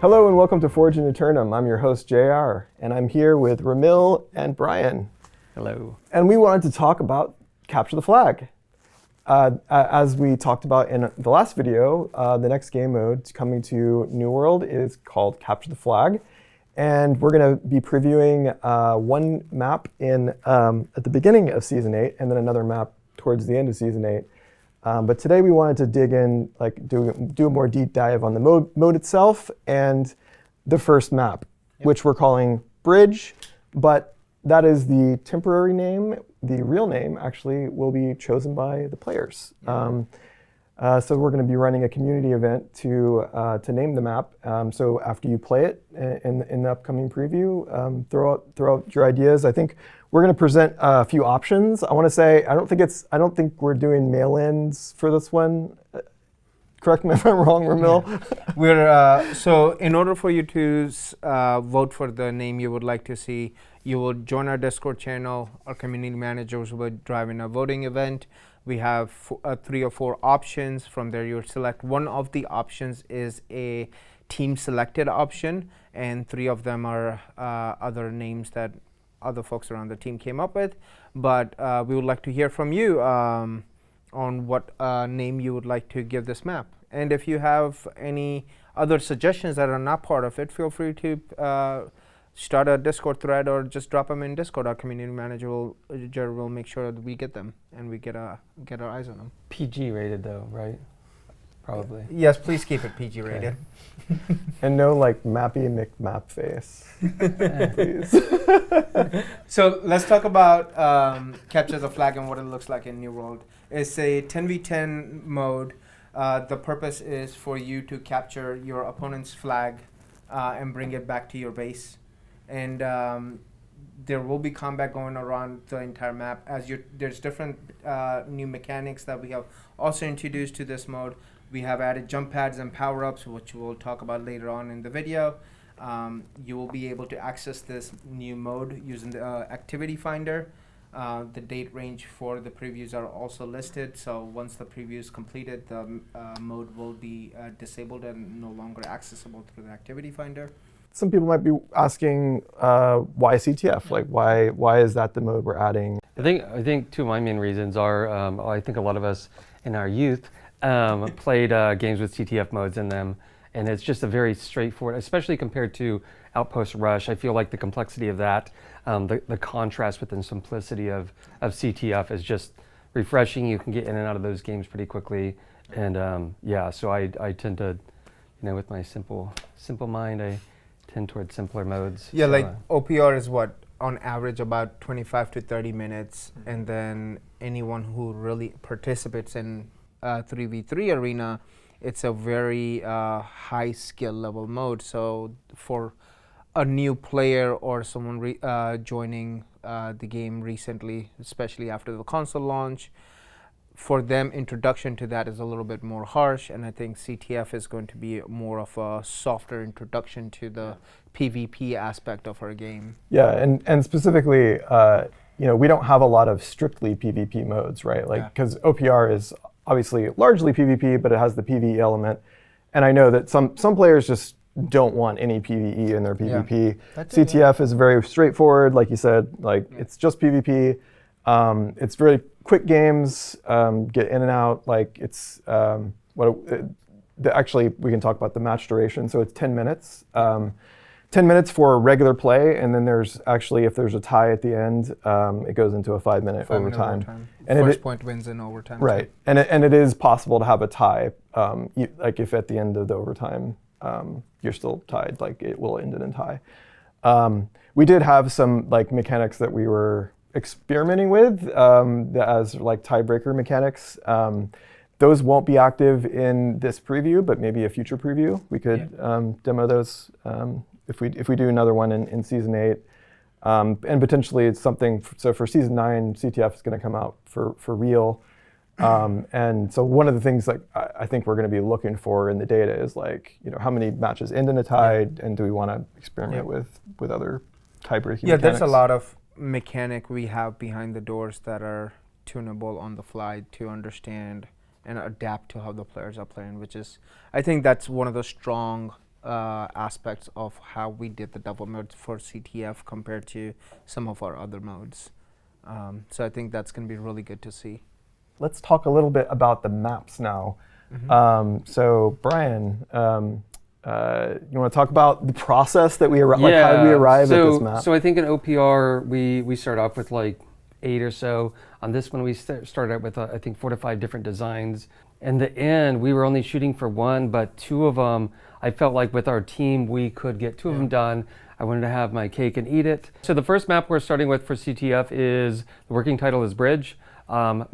Hello and welcome to Forge and Aeternum. I'm your host, JR, and I'm here with Ramil and Brian. Hello. And we wanted to talk about Capture the Flag. As we talked about in the last video, the next game mode coming to New World is called Capture the Flag. And we're going to be previewing one map at the beginning of Season 8 and then another map towards the end of Season 8. But today we wanted to dig in, do a more deep dive on the mode itself and the first map, which we're calling Bridge, but that is the temporary name. The real name actually will be chosen by the players. So we're going to be running a community event to name the map. So after you play it in the upcoming preview, throw out your ideas. I think we're going to present a few options. I want to say I don't think we're doing mail-ins for this one. Correct me if I'm wrong, Ramil. We're so in order for you to vote for the name you would like to see, you will join our Discord channel. Our community managers will be driving a voting event. We have 3 or 4 options. From there, you select one of the options is a team selected option, and 3 of them are other names that other folks around the team came up with. But we would like to hear from you on what name you would like to give this map. And if you have any other suggestions that are not part of it, feel free to start a Discord thread or just drop them in Discord. Our community manager will make sure that we get them and we get our eyes on them. PG rated though, right? Probably. Yes, please keep it PG rated. And no Mappy McMap face, please. So let's talk about Capture the Flag and what it looks like in New World. It's a 10v10 mode. The purpose is for you to capture your opponent's flag and bring it back to your base. And there will be combat going around the entire map. There's different new mechanics that we have also introduced to this mode. We have added jump pads and power-ups, which we'll talk about later on in the video. You will be able to access this new mode using the activity finder. The date range for the previews are also listed. So once the preview is completed, the mode will be disabled and no longer accessible through the activity finder. Some people might be asking why CTF? Why is that the mode we're adding? I think 2 of my main reasons are I think a lot of us in our youth played games with CTF modes in them, and it's just a very straightforward, especially compared to Outpost Rush. I feel like the complexity of that, the contrast with the simplicity of CTF is just refreshing. You can get in and out of those games pretty quickly, and so I tend to, with my simple mind, I tend towards simpler modes. Yeah, so, OPR is what, on average about 25 to 30 minutes, and then anyone who really participates in 3v3 arena, it's a very high skill level mode. So for a new player or someone joining the game recently, especially after the console launch, for them, introduction to that is a little bit more harsh, and I think CTF is going to be more of a softer introduction to the PvP aspect of our game. Yeah, and specifically, we don't have a lot of strictly PvP modes, right? Because OPR is obviously largely PvP, but it has the PvE element. And I know that some players just don't want any PvE in their PvP. CTF is very straightforward, like you said, it's just PvP. It's very quick games, get in and out. Actually, we can talk about the match duration. So it's 10 minutes. 10 minutes for regular play, and then if there's a tie at the end, it goes into a 5-minute overtime. And first point wins in overtime. Right, and it is possible to have a tie, if at the end of the overtime you're still tied, it will end in a tie. We did have some mechanics that we were experimenting with as tiebreaker mechanics. Those won't be active in this preview, but maybe a future preview. We could demo those if we do another one in Season 8. And potentially it's something, so for Season 9, CTF is going to come out for real. And so one of the things I think we're going to be looking for in the data is how many matches end in a tie, and do we want to experiment with other tie-breaking mechanics? There's a lot of mechanic we have behind the doors that are tunable on the fly to understand and adapt to how the players are playing, which is, I think that's one of the strong aspects of how we did the double mode for CTF compared to some of our other modes. So I think that's going to be really good to see. Let's talk a little bit about the maps now. So Brian, you want to talk about the process that we like how did we arrive at this map? So I think in OPR we start off with like 8 or so. On this one we started out with I think 4 to 5 different designs. In the end we were only shooting for 1, but 2 of them I felt like with our team we could get 2 of them done. I wanted to have my cake and eat it. So the first map we're starting with for CTF is, the working title is Bridge.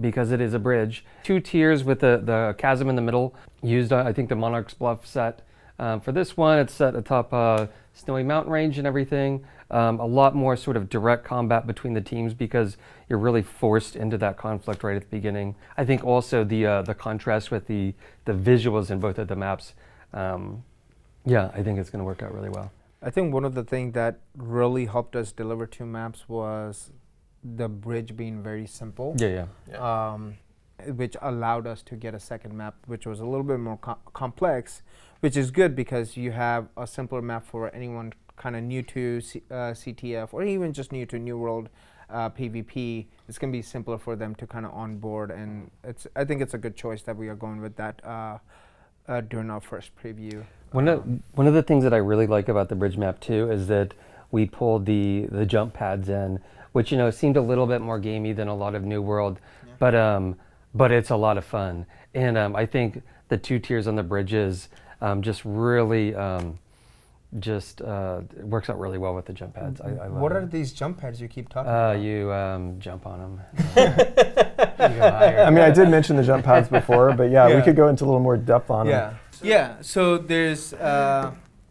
Because it is a bridge. 2 tiers with the chasm in the middle. Used, I think, the Monarch's Bluff set. For this one, it's set atop Snowy Mountain Range and everything. A lot more sort of direct combat between the teams because you're really forced into that conflict right at the beginning. I think also the contrast with the visuals in both of the maps, yeah, I think it's going to work out really well. I think one of the things that really helped us deliver 2 maps was the bridge being very simple, which allowed us to get a second map, which was a little bit more complex, which is good because you have a simpler map for anyone kind of new to CTF or even just new to New World PvP. It's going to be simpler for them to kind of onboard, and I think it's a good choice that we are going with that during our first preview. One of the things that I really like about the bridge map too is that we pulled the jump pads in, which seemed a little bit more gamey than a lot of New World, but it's a lot of fun. And I think the 2 tiers on the bridges just really works out really well with the jump pads. I love what it. are these jump pads you keep talking about? You jump on them. You go higher. I mean, I did mention the jump pads before, but we could go into a little more depth on them. Yeah, so there's,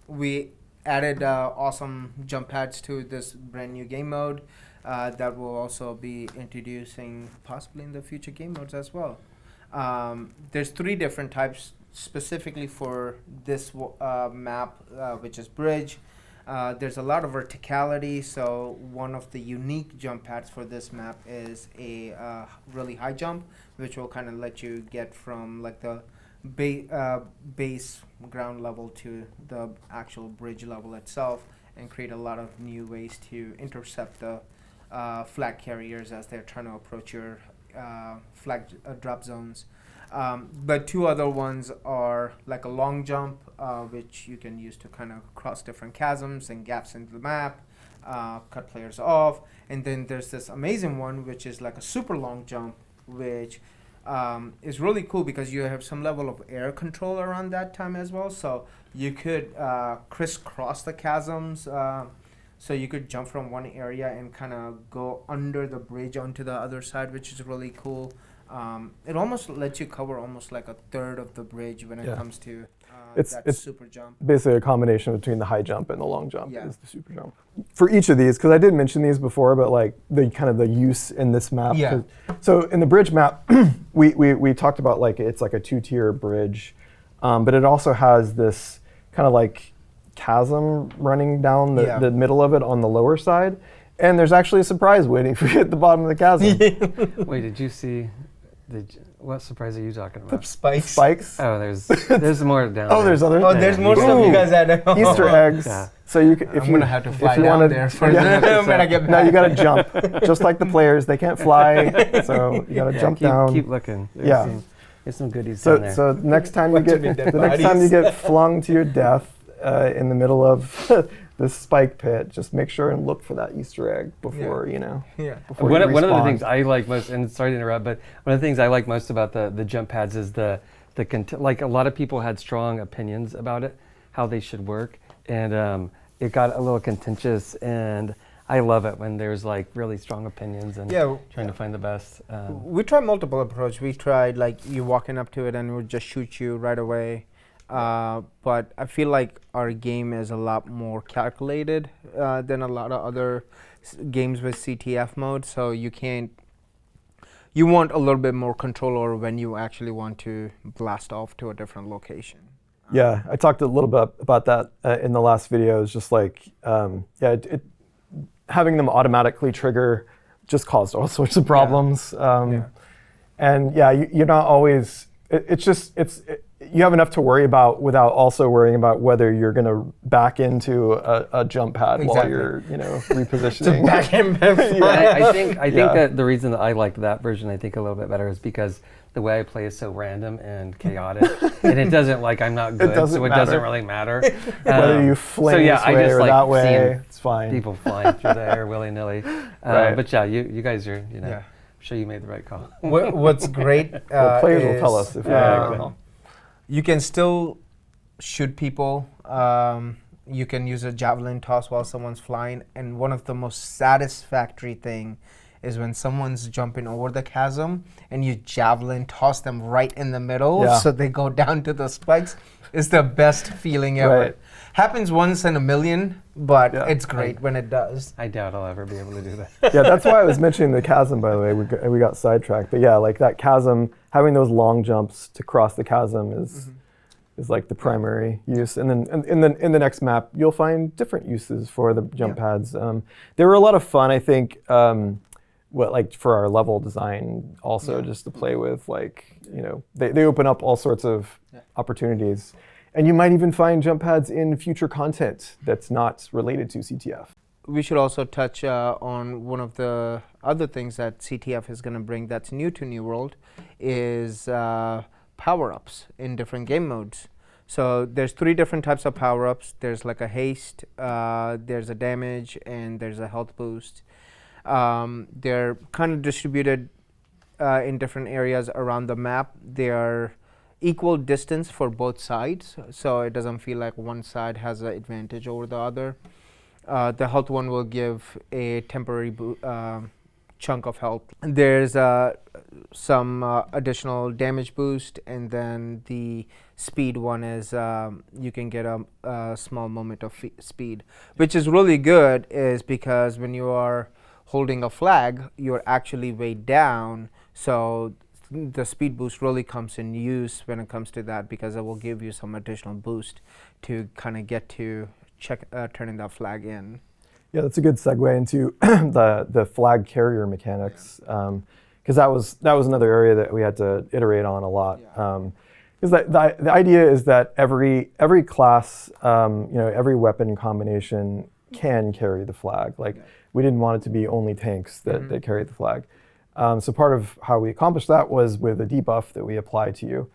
we added awesome jump pads to this brand new game mode that we'll also be introducing possibly in the future game modes as well. There's 3 different types specifically for this map, which is Bridge. There's a lot of verticality, so one of the unique jump pads for this map is a really high jump, which will kind of let you get from like the base ground level to the actual bridge level itself and create a lot of new ways to intercept the flag carriers as they're trying to approach your flag drop zones. But 2 other ones are like a long jump, which you can use to kind of cross different chasms and gaps in the map, cut players off. And then there's this amazing one, which is like a super long jump, which is really cool because you have some level of air control around that time as well. So you could crisscross the chasms. So you could jump from one area and kind of go under the bridge onto the other side, which is really cool. It almost lets you cover almost like a third of the bridge when it comes to that super jump. Basically a combination between the high jump and the long jump is the super jump. For each of these, because I did mention these before, but like the kind of the use in this map. So in the bridge map, we talked about like it's like a 2-tier bridge, but it also has this kind of like chasm running down the middle of it on the lower side. And there's actually a surprise waiting for you at the bottom of the chasm. Wait, did you see? What surprise are you talking about? The spikes. Spikes. Oh, there's more down there. There's other. Oh, there's more stuff you guys had. Easter eggs. So you, if I'm gonna have to fly down wanna, there for when I get back. No, you gotta jump, just like the players. They can't fly, so you gotta jump down. Keep looking. There's some goodies down there. So next time you get flung to your death in the middle of this spike pit, just make sure and look for that Easter egg before before one you of the things I like most, and sorry to interrupt, but one of the things I like most about the jump pads is like a lot of people had strong opinions about it, how they should work, and it got a little contentious, and I love it when there's like really strong opinions and trying to find the best. We tried multiple approaches. We tried like you walking up to it and it would just shoot you right away. But I feel like our game is a lot more calculated than a lot of other games with CTF mode. So you want a little bit more control over when you actually want to blast off to a different location. Yeah, I talked a little bit about that in the last video. It's just like, having them automatically trigger just caused all sorts of problems. And you're not always. you have enough to worry about without also worrying about whether you're going to back into a jump pad while you're, repositioning. I think that the reason that I liked that version, I think a little bit better, is because the way I play is so random and chaotic, and it doesn't I'm not good, so it doesn't really matter. Whether you fling this way or that way, it's fine. People flying through the air willy-nilly. Right. But yeah, you guys are, I'm sure you made the right call. What's great players will tell us if we made a call. You can still shoot people. You can use a javelin toss while someone's flying, and one of the most satisfactory thing is when someone's jumping over the chasm and you javelin toss them right in the middle so they go down to the spikes. It's the best feeling ever. Right. Happens once in a million, but it's great when it does. I doubt I'll ever be able to do that. Yeah, that's why I was mentioning the chasm, by the way. We got sidetracked. But yeah, like that chasm, having those long jumps to cross the chasm is like the primary use. And then in the next map, you'll find different uses for the jump pads. They were a lot of fun, I think, for our level design also, just to play with, they open up all sorts of opportunities. And you might even find jump pads in future content that's not related to CTF. We should also touch on one of the other things that CTF is going to bring that's new to New World is power-ups in different game modes. So there's 3 different types of power-ups. There's like a haste, there's a damage, and there's a health boost. They're kind of distributed in different areas around the map. They are equal distance for both sides, so it doesn't feel like one side has an advantage over the other. The health one will give a temporary chunk of health. There's some additional damage boost, and then the speed one is you can get a small moment of speed, which is really good, is because when you are holding a flag, you're actually weighed down, so the speed boost really comes in use when it comes to that, because it will give you some additional boost to kind of get to turning that flag in. Yeah, that's a good segue into the flag carrier mechanics, because that was another area that we had to iterate on a lot. Because the idea is that every class, every weapon combination can carry the flag. We didn't want it to be only tanks that carried the flag. So part of how we accomplished that was with a debuff that we apply to you.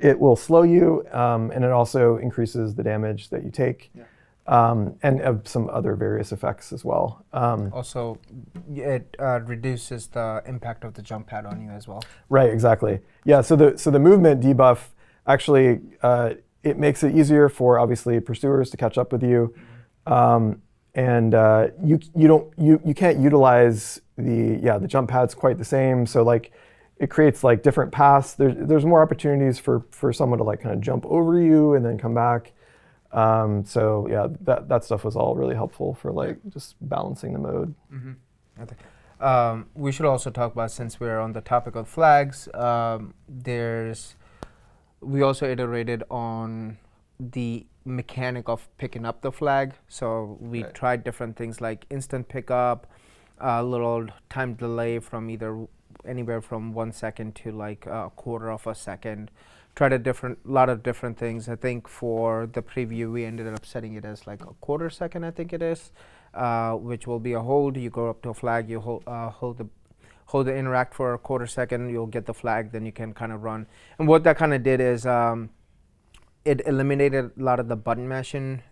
It will slow you, and it also increases the damage that you take, and some other various effects as well. Also, it reduces the impact of the jump pad on you as well. Right, exactly. Yeah, so the movement debuff actually, it makes it easier for, obviously, pursuers to catch up with you. And you can't utilize the jump pads quite the same. So it creates different paths. There's more opportunities for someone to kind of jump over you and then come back. So yeah, that stuff was all really helpful for just balancing the mode. Okay. We should also talk about, since we're on the topic of flags, we also iterated on the mechanic of picking up the flag. So we tried different things like instant pickup, a little time delay from anywhere from 1 second to a quarter of a second. Tried a lot of different things. I think for the preview we ended up setting it as a quarter second, I think it is, which will be a hold. You go up to a flag, you hold the interact for a quarter second, you'll get the flag, then you can kind of run. And what that kind of did is it eliminated a lot of the button mashing.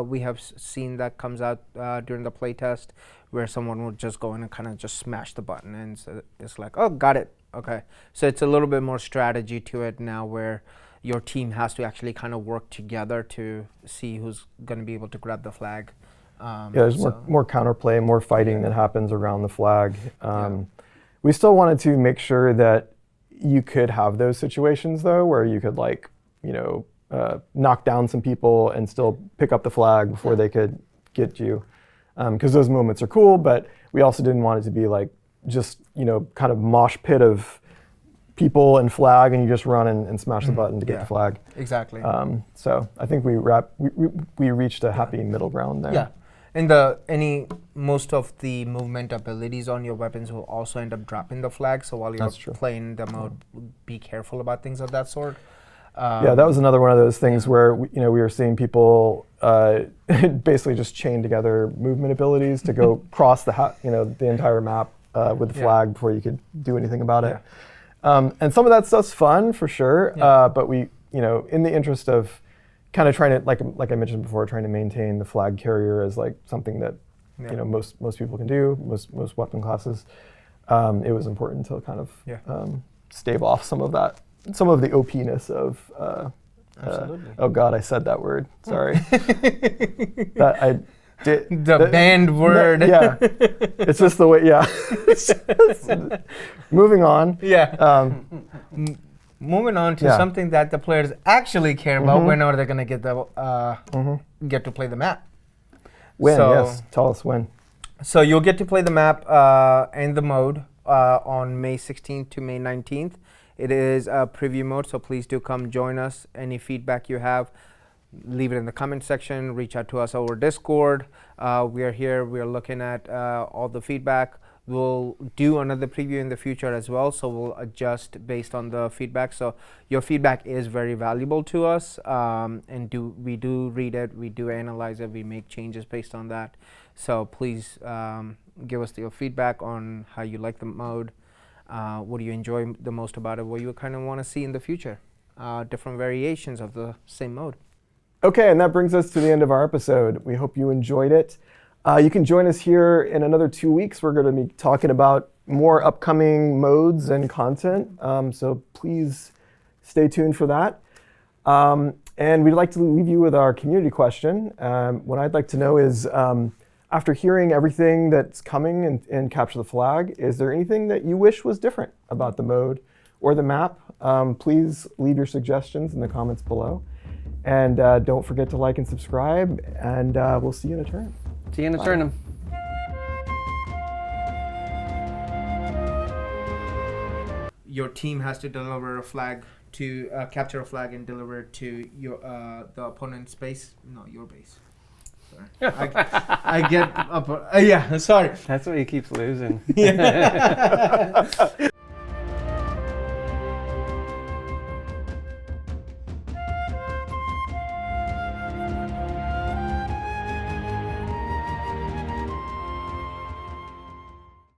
We have seen that comes out during the playtest, where someone would just go in and kind of just smash the button, and so it's like, oh, got it, okay. So it's a little bit more strategy to it now, where your team has to actually kind of work together to see who's going to be able to grab the flag. There's more counterplay, more fighting that happens around the flag. We still wanted to make sure that you could have those situations, though, where you could knock down some people and still pick up the flag before they could get you. Because those moments are cool, but we also didn't want it to be just kind of mosh pit of people and flag, and you just run and smash the button to get the flag. Exactly. So I think we reached a happy middle ground there. Yeah, and most of the movement abilities on your weapons will also end up dropping the flag. So while you're playing the mode, be careful about things of that sort. Yeah, that was another one of those things where we were seeing people basically just chain together movement abilities to go cross the entire map with the flag before you could do anything about it. And some of that stuff's fun for sure, but we, in the interest of kind of trying to, like I mentioned before, trying to maintain the flag carrier as like something that most people can do, most weapon classes. It was important to kind of stave off some of the OP-ness of. Absolutely. Oh God, I said that word. Sorry. That I did. The banned word. Yeah, it's just the way. Yeah. Moving on. Yeah. Moving on to something that the players actually care about. When are they going to get get to play the map? When? Yes. Tell us when. So you'll get to play the map and the mode on May 16th to May 19th. It is a preview mode, so please do come join us. Any feedback you have, leave it in the comment section. Reach out to us over Discord. We are here. We are looking at all the feedback. We'll do another preview in the future as well, so we'll adjust based on the feedback. So your feedback is very valuable to us, and we do read it, we do analyze it, we make changes based on that. So please give us your feedback on how you like the mode. What do you enjoy the most about it? What you kind of want to see in the future? Different variations of the same mode. Okay, and that brings us to the end of our episode. We hope you enjoyed it. You can join us here in another 2 weeks. We're going to be talking about more upcoming modes and content. So please stay tuned for that. And we'd like to leave you with our community question. What I'd like to know is, after hearing everything that's coming in Capture the Flag, is there anything that you wish was different about the mode or the map? Please leave your suggestions in the comments below. And don't forget to like and subscribe, and we'll see you in Aeternum. See you in Aeternum. Your team has to deliver a flag to capture a flag and deliver it to your the opponent's base, not your base. Sorry. I get up. Yeah, sorry. That's why he keeps losing. Yeah.